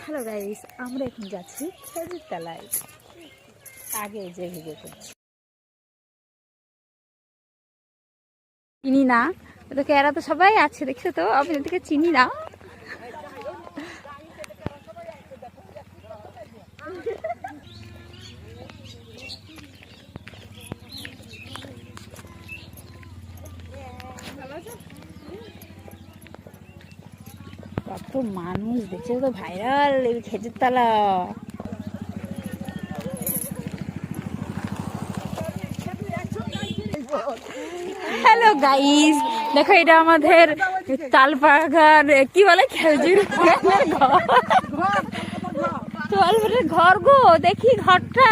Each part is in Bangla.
হ্যালো গাইস, আমরা এখন যাচ্ছি খেজুর তলায়। আগে যে ভিডিও করছি চিনি না, ওদেরকে এরা তো সবাই আছে, দেখছো তো, আমি ওদেরকে চিনি না। কত মানুষ দেখছে তো, ভাইরাল এই খেজুর তলা। হ্যালো গাইস, দেখো এটা আমাদের তালবাগান কি বলে খেজুর তালবাগানের ঘর গো। দেখি ঘরটা,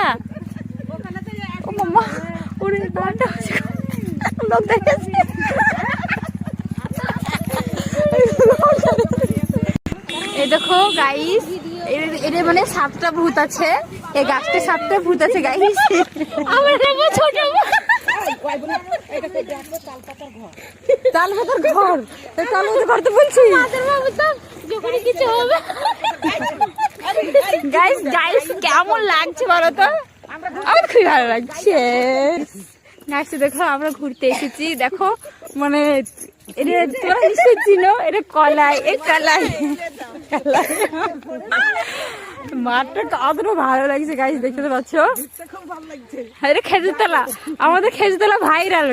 ও মামা ওরে ঘরটা লোক দেখেছে। এই দেখো গাইস, এর মানে 7টা ভূত আছে, এই গাছটা 7টা ভূত আছে গাইস। আমরা দেখো ছোট তালপাতার ঘর, তালপাতার ঘর তো বলছি। গাইস গাইস কেমন লাগছে বলো তো? আমার খুব ভালো লাগছে গাইস। দেখো আমরা ঘুরতে এসেছি, দেখো মানে এটা তোমরা নিশ্চয়ই চিনো, এটা কলাই। এই কলাই মাঠটা কতটা ভালো লাগছে গাইস, দেখতে পাচ্ছ? এটা খেজুরতলা, আমাদের খেজুরতলা ভাইরাল।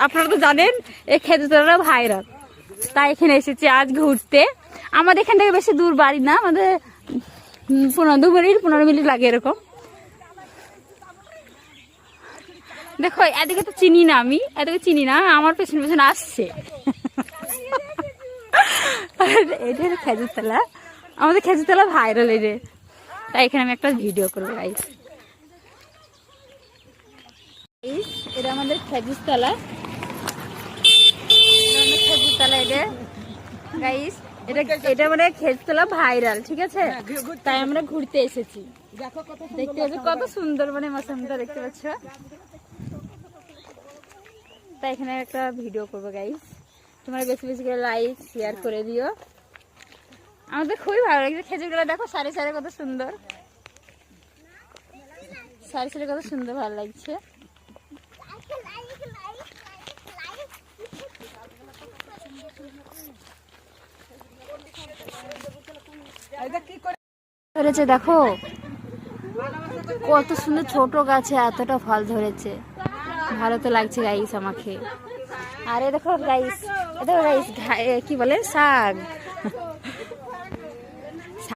আপনারা তো জানেন এই খেজুরতলা ভাইরাল, তাই এখানে এসেছি আজ ঘুরতে। আমাদের এখান থেকে বেশি দূর বাড়ি না, আমাদের 15 মিনিট লাগে এরকম। দেখো এদিকে তো চিনি না, আমি এদিকে চিনি না, আমার পেছনে পেছনে আসছে। এটা হলো খেজুরতলা, আমাদের খেজুরতলা ভাইরাল এই রে, তাই এখানে আমি একটা ভিডিও করবো গাইস। এটা আমাদের খেজুরতলা, খেজুরতলা এটা গাইস। এটা মানে খেজুরতলা ভাইরাল, ঠিক আছে, তাই আমরা ঘুরতে এসেছি। দেখতে পাচ্ছ কত সুন্দর, মানে মশামটা দেখতে পাচ্ছ, তাই এখানে একটা ভিডিও করবো গাইস। তোমরা বেশি বেশি করে লাইক শেয়ার করে দিও। আমাদের খুবই ভালো লাগছে খেজুরগুলো, দেখো সারি সারি কত সুন্দর, সারি সারি কত সুন্দর, ভালো লাগছে। ধরেছে দেখো কত সুন্দর, ছোট গাছে এতটা ফল ধরেছে, ভালো তো লাগছে গাইস আমাকে। আরে দেখো গাইস, দেখো গাইস কি বলে শাক।